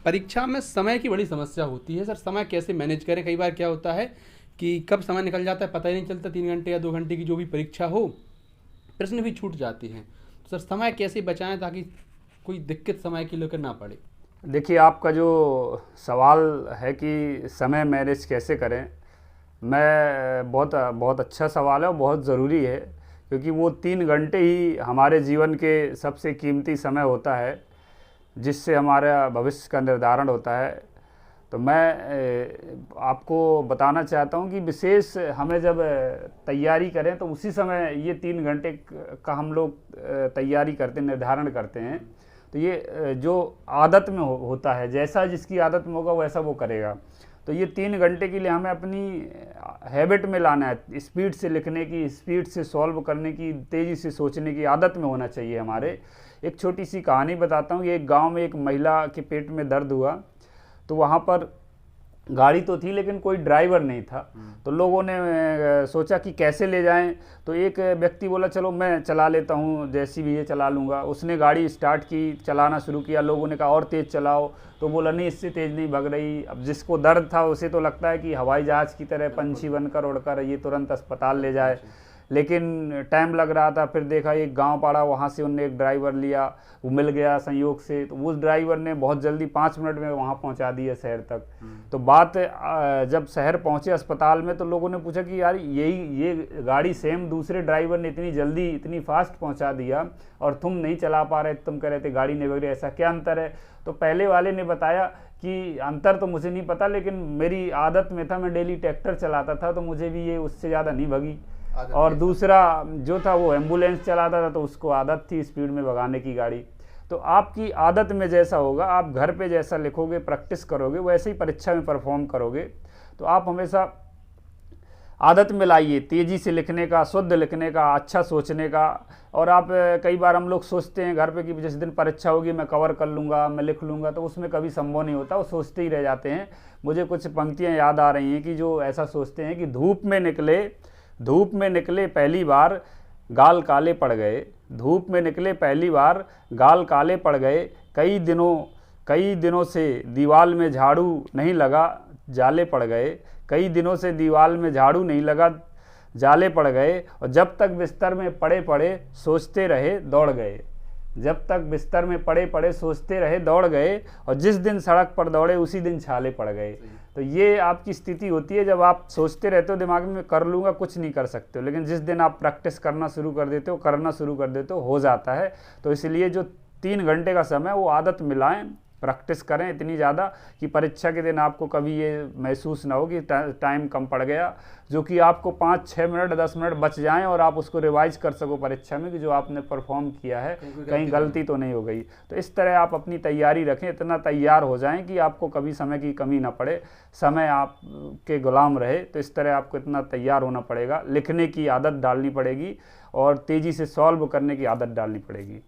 परीक्षा में समय की बड़ी समस्या होती है सर, समय कैसे मैनेज करें? कई बार क्या होता है कि कब समय निकल जाता है पता ही नहीं चलता, 3 घंटे या 2 घंटे की जो भी परीक्षा हो, प्रश्न भी छूट जाते हैं। तो सर समय कैसे बचाएं ताकि कोई दिक्कत समय की लेकर ना पड़े? देखिए, आपका जो सवाल है कि समय मैनेज कैसे करें, मैं बहुत बहुत अच्छा सवाल है और बहुत ज़रूरी है, क्योंकि वो 3 घंटे ही हमारे जीवन के सबसे कीमती समय होता है, जिससे हमारा भविष्य का निर्धारण होता है। तो मैं आपको बताना चाहता हूँ कि विशेष हमें जब तैयारी करें तो उसी समय ये 3 घंटे का हम लोग तैयारी करते निर्धारण करते हैं। तो ये जो आदत में होता है, जैसा जिसकी आदत में होगा वैसा वो करेगा। तो ये 3 घंटे के लिए हमें अपनी हैबिट में लाना है, स्पीड से लिखने की, स्पीड से सॉल्व करने की, तेज़ी से सोचने की आदत में होना चाहिए हमारे। एक छोटी सी कहानी बताता हूँ। एक गांव में एक महिला के पेट में दर्द हुआ, तो वहाँ पर गाड़ी तो थी लेकिन कोई ड्राइवर नहीं था। तो लोगों ने सोचा कि कैसे ले जाएं। तो एक व्यक्ति बोला चलो मैं चला लेता हूं, जैसी भी ये चला लूँगा। उसने गाड़ी स्टार्ट की, चलाना शुरू किया। लोगों ने कहा और तेज़ चलाओ, तो बोला नहीं इससे तेज़ नहीं भग रही। अब जिसको दर्द था उसे तो लगता है कि हवाई जहाज़ की तरह पंछी बनकर उड़कर ये तुरंत अस्पताल ले जाए, लेकिन टाइम लग रहा था। फिर देखा एक गांव पड़ा, वहाँ से उनने एक ड्राइवर लिया, वो मिल गया संयोग से। तो उस ड्राइवर ने बहुत जल्दी 5 मिनट में वहाँ पहुँचा दिया शहर तक। तो बात जब शहर पहुँचे अस्पताल में, तो लोगों ने पूछा कि यार ये गाड़ी सेम दूसरे ड्राइवर ने इतनी जल्दी इतनी फास्ट पहुँचा दिया और तुम नहीं चला पा रहे, तुम कह रहे थे गाड़ी नहीं भग रही, ऐसा क्या अंतर है? तो पहले वाले ने बताया कि अंतर तो मुझे नहीं पता, लेकिन मेरी आदत में था, मैं डेली ट्रैक्टर चलाता था, तो मुझे भी ये उससे ज़्यादा नहीं भगी। और दूसरा जो था वो एम्बुलेंस चलाता था, तो उसको आदत थी स्पीड में भगाने की गाड़ी। तो आपकी आदत में जैसा होगा, आप घर पे जैसा लिखोगे, प्रैक्टिस करोगे, वैसे ही परीक्षा में परफॉर्म करोगे। तो आप हमेशा आदत में लाइए तेज़ी से लिखने का, शुद्ध लिखने का, अच्छा सोचने का। और आप कई बार हम लोग सोचते हैं घर पे कि जिस दिन परीक्षा होगी मैं कवर कर लूँगा, मैं लिख लूँगा, तो उसमें कभी संभव नहीं होता, वो सोचते ही रह जाते हैं। मुझे कुछ पंक्तियाँ याद आ रही हैं कि जो ऐसा सोचते हैं कि धूप में निकले पहली बार गाल काले पड़ गए, धूप में निकले पहली बार गाल काले पड़ गए, कई दिनों से दीवाल में झाड़ू नहीं लगा, जाले पड़ गए, कई दिनों से दीवाल में झाड़ू नहीं लगा, जाले पड़ गए, और जब तक बिस्तर में पड़े पड़े सोचते रहे दौड़ गए, जब तक बिस्तर में पड़े पड़े सोचते रहे दौड़ गए, और जिस दिन सड़क पर दौड़े उसी दिन छाले पड़ गए। तो ये आपकी स्थिति होती है जब आप सोचते रहते हो दिमाग में कर लूँगा, कुछ नहीं कर सकते हो, लेकिन जिस दिन आप प्रैक्टिस करना शुरू कर देते हो, करना शुरू कर देते हो जाता है। तो इसलिए जो 3 घंटे का समय वो आदत मिलाएं, प्रैक्टिस करें इतनी ज़्यादा कि परीक्षा के दिन आपको कभी ये महसूस ना हो कि टाइम कम पड़ गया, जो कि आपको 5-6 मिनट 10 मिनट बच जाएं और आप उसको रिवाइज कर सको परीक्षा में कि जो आपने परफॉर्म किया है कहीं गलती तो नहीं हो गई। तो इस तरह आप अपनी तैयारी रखें, इतना तैयार हो जाएं कि आपको कभी समय की कमी ना पड़े, समय आपके गुलाम रहे। तो इस तरह आपको इतना तैयार होना पड़ेगा, लिखने की आदत डालनी पड़ेगी और तेज़ी से सॉल्व करने की आदत डालनी पड़ेगी।